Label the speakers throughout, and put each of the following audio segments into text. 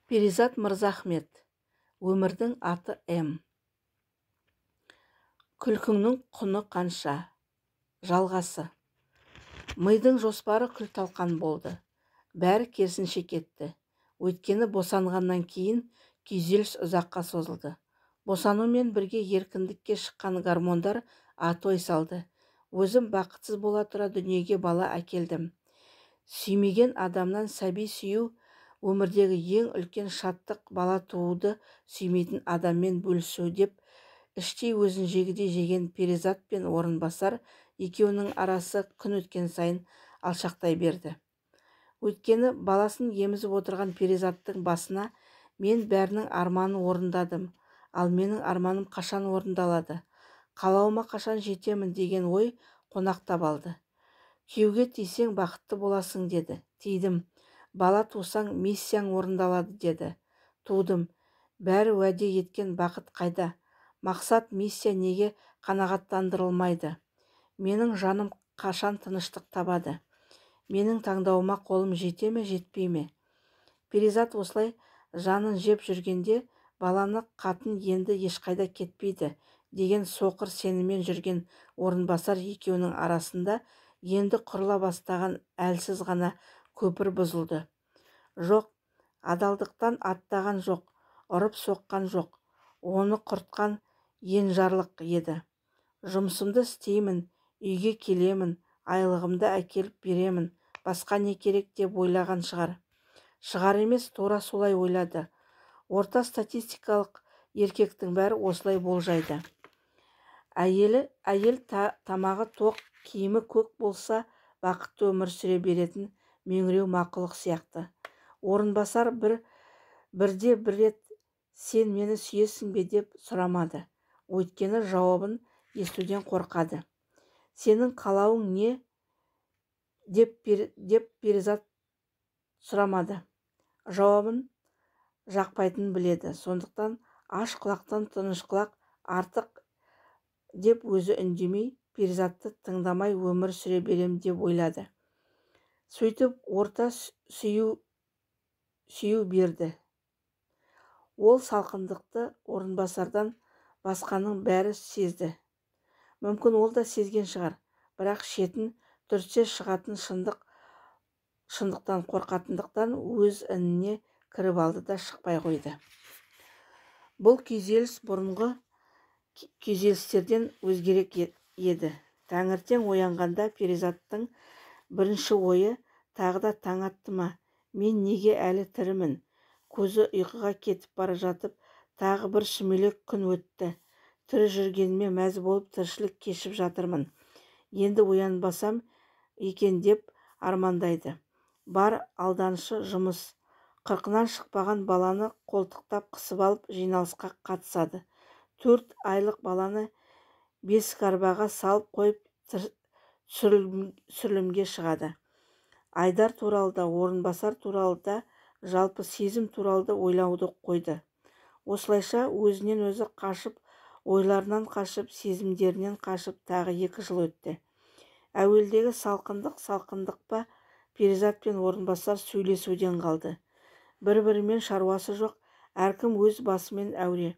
Speaker 1: Перизат Мырзахмет. Өмірдің аты М. Күлкіңнің құны қанша? Жалғасы. Мидың жоспары күл-талқан болды. Бәрі керісінше кетті. Өйткені босанғаннан кейін күйзеліс ұзаққа созылды. Босанумен бірге еркіндікке шыққан гормондар атой салды. Өзім бақытсыз бола тұра дүниеге бала әкелдім. Сүймеген адамнан сәби сүю өмірдегі ең үлкен шаттық, бала тууды сүймейтін адаммен бөлісу деп іштей өзін жегідей жеген Перизат пен Орынбасар екеуінің арасы күн өткен сайын алшақтай берді. Өйткені баласын емізіп отырған Перизаттың басына мен бәрінің арманын орындадым, ал менің арманым қашан орындалады, қалауыма қашан жетемін деген ой қонақтап алды. Күйеуге тисең бақытты боласың деді. Тидім. Бала тусаң миссияң орындалады деді. Тудым. Бәрі уәде еткен бақыт қайда? Мақсат, миссия неге қанағаттандырылмайды? Менің жаным қашан тыныштық табады? Менің таңдауыма қолым жете ме, жетпей ме? Перизат осылай жанын жеп жүргенде баланы қатын енді ешқайда кетпейді деген соқыр сеніммен жүрген Орынбасар екеуінің арасында енді құрыла бастаған әлсіз ғана көпір бұзылды. Жоқ, адалдықтан аттаған жоқ, ұрып соққан жоқ, оны құртқан енжарлық еді. Жұмысымды істеймін, үйге келемін, айлығымды әкеліп беремін, басқа не керек деп ойлаған шығар. Шығар емес, тура солай ойлады. Орта статистикалық еркектің бәрі осылай болжайды. Әйел тамағы тоқ, киімі көк болса, бақытты өмір сүре беретін меңіреу мақұлық сияқты. Орынбасар бірде бір рет сен мені сүйесің бе деп сұрамады. Өйткені жауабын естуден қорқады. Сенің қалауың не? деп Перизат сұрамады. Жауабын жақпайтынын біледі. Сондықтан аш құлақтан тыныш құлақ артық деп өзі үндемей, Перизатты тыңдамай өмір сүре берем деп ойлады. Сөйтіп орта сүю берді. Ол салқындықты Орынбасардан басқаның бәрі сезді. Мүмкін ол да сезген шығар, бірақ шетін түртсе шығатын шындықтан қорқатындықтан өз ініне кіріп алды да шықпай қойды. Бұл күйзеліс бұрынғы күйзелістерден өзгерек еді. Таңертең оянғанда Перизаттың бірінші ойы тағы да таң атты ма? Мен неге әлі тірімін? Көзі ұйқыға кетіп бара жатып, тағы бір шүмелек күн өтті. Тірі жүргеніме мәз болып тіршілік кешіп жатырмын. Енді оянбасам екен деп армандайды. Бар алданышы жұмыс. Қырқынан шықпаған баланы қолтықтап қысып алып жиналысқа қатысады. 4 айлық баланы бесікарбаға салып қойып түсірілімге шығады. Айдар туралы да, Орынбасар туралы да, жалпы сезім туралы да ойлауды қойды. Осылайша өзінен өзі қашып, ойларынан қашып, сезімдерінен қашып тағы 2 жыл өтті. Әуелдегі салқындық па, Перизат пен Орынбасар сөйлесуден қалды. Бір-бірімен шаруасы жоқ, әркім өз басымен әуре.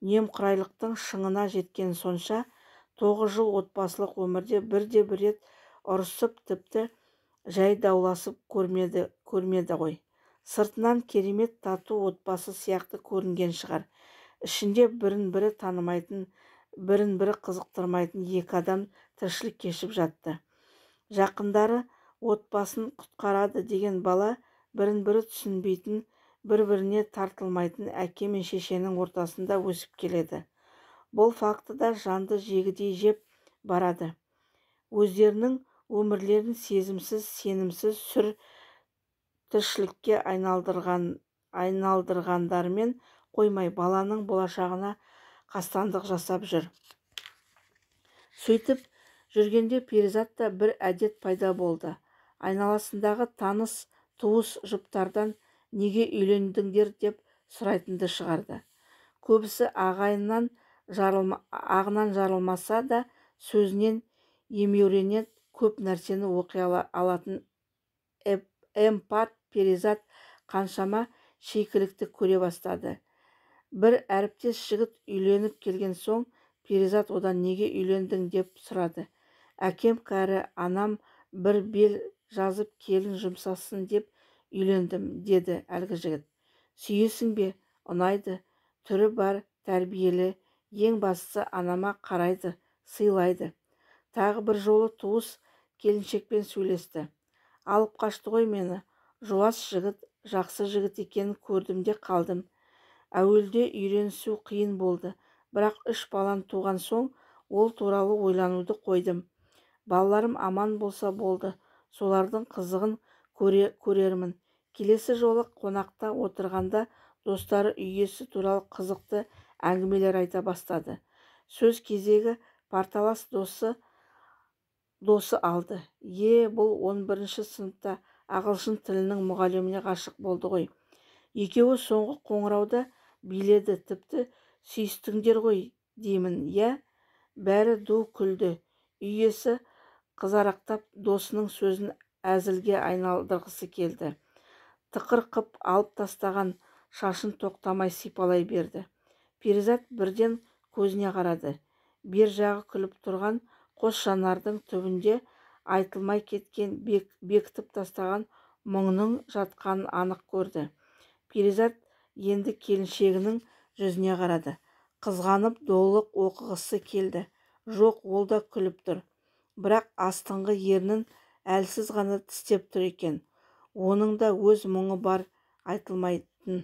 Speaker 1: Немқұрайлықтың шыңына жеткен сонша, 9 жыл отбасылық өмірде бірде бір рет ұрысып, тіпті жай дауласып көрмеді ғой. Сыртынан керемет тату отбасы сияқты көрінген шығар. Ішінде бірін-бірі танымайтын, бірін-бірі қызықтырмайтын 2 адам тіршілік кешіп жатты. Жақындары отбасын құтқарады деген бала бірін-бірі түсінбейтін, бір-біріне тартылмайтын әке мен шешенің ортасында өсіп келеді. Бұл фактыда жанды жегідей жеп барады. Өздерінің өмірлерін сезімсіз, сенімсіз сүр тіршілікке айналдырғандарымен қоймай баланың болашағына қастандық жасап жүр. Сөйтіп жүргенде Перизатта бір әдет пайда болды. Айналасындағы таныс, туыс жұптардан неге үйлендіңдер деп сұрайтынды шығарды. Көбісі ағынан жарылмаса да сөзінен емеуренен көп нәрсені оқи алатын эмпат Перизат қаншама шикілікті көре бастады. Бір әріптес жігіт үйленіп келген соң Перизат одан неге үйлендің деп сұрады. Әкем кәрі, анам бір бел жазып келін жұмсасын деп үйлендім, деді әлгі жігіт. Сүйесің бе? Ұнайды, түрі бар, тәрбиелі, ең бастысы анама қарайды, сыйлайды. Тағы бір жолы туыс келіншекпен сөйлесті. Алып қашты ғой мені. Жуас жігіт, жақсы жігіт екенін көрдім де қалдым. Әуелде үйренісу қиын болды, бірақ 3 балам туған соң ол туралы ойлануды қойдым. Балаларым аман болса болды, солардың қызығын көрермін. Келесі жолы қонақта отырғанда достары үй иесі туралы қызықты әңгімелер айта бастады. Сөз кезегі парталас досы алды. Бұл 11-ші сыныпта ағылшын тілінің мұғаліміне ғашық болды ғой. Екеуі соңғы қоңырауда биледі, тіпті сүйістіңдер ғой деймін, иә? Бәрі ду күлді. Үй иесі қызарақтап досының сөзін әзілге айналдырғысы келді. Тықыр қып алып тастаған шашын тоқтамай сипалай берді. Перизат бірден көзіне қарады. Бер жағы күліп тұрған қос жанардың түбінде айтылмай кеткен, бекітіп тастаған мұңның жатқанын анық көрді. Перизат енді келіншегінің жүзіне қарады. Қызғанып долылық оқығысы келді. Жоқ, ол да күліп тұр. Бірақ астыңғы ернін әлсіз ғана тістеп тұр екен. Оның да өз мұңы бар, айтылмайтын.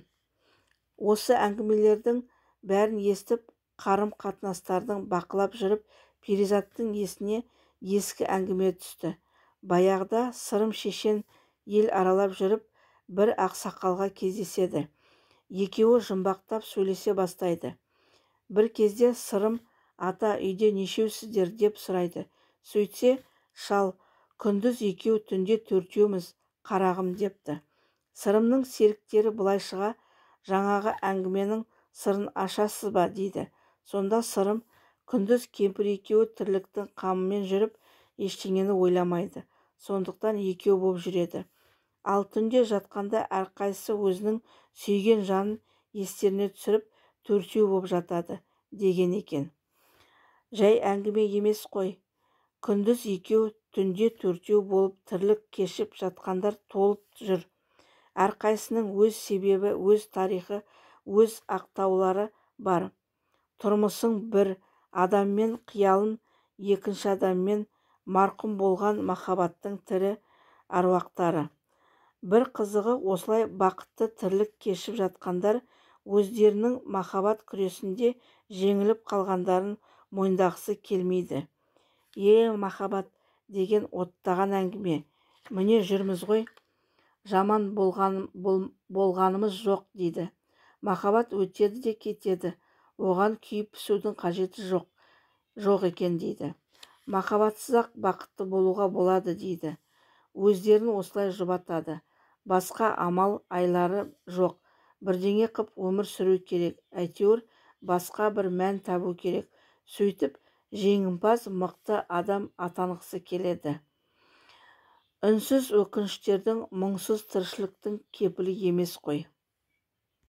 Speaker 1: Осы әңгімелердің бәрін естіп, қарым-қатынастардың бақылап жүріп, Перизаттың есіне ескі әңгіме түсті. Баяғыда Сырым шешен ел аралап жүріп, бір ақсақалға кездеседі. Екеуі жұмбақтап сөйлесе бастайды. Бір кезде Сырым: ата, үйде нешеусіздер деп сұрайды. Сөйтсе, шал: күндіз 2, түнде 4-еуміз, қарағым, депті. Сырымның серіктері былайшыға: жаңағы әңгіменің сырын ашасыз ба, дейді. Сонда Сырым: күндіз кемпір екеуі тірліктің қамымен жүріп, ештеңені ойламайды. Сондықтан 2 боп жүреді. Ал түнде жатқанда әрқайсысы өзінің сүйген жанын естеріне түсіріп 4 боп жатады, деген екен. Жай әңгіме емес қой. Күндіз 2, түнде 4 болып тірлік кешіп жатқандар толып жүр. Әрқайсының өз себебі, өз тарихы, өз ақтаулары бар. Тұрмысың бір адаммен қиялын, екінші адаммен марқұм болған махаббаттың тірі аруақтары. Бір қызығы, осылай бақытты тірлік кешіп жатқандар өздерінің махаббат күресінде жеңіліп қалғандарын мойындағысы келмейді. Махаббат деген оттаған әңгіме. Міне жүрміз ғой, жаман болғанымыз жоқ, дейді. Махаббат өтеді де кетеді, оған күйіп-пісудің қажеті жоқ екен, дейді. Махаббатсыз-ақ бақытты болуға болады, дейді. Өздерін осылай жұбатады. Басқа амал айлары жоқ. Бірдеңе қып өмір сүру керек. Әйтеуір басқа бір мән табу керек. Сөйтіп, жеңімпаз мықты адам атанғысы келеді. Үнсіз өкініштердің, мұңсыз тіршіліктің кепілі емес қой.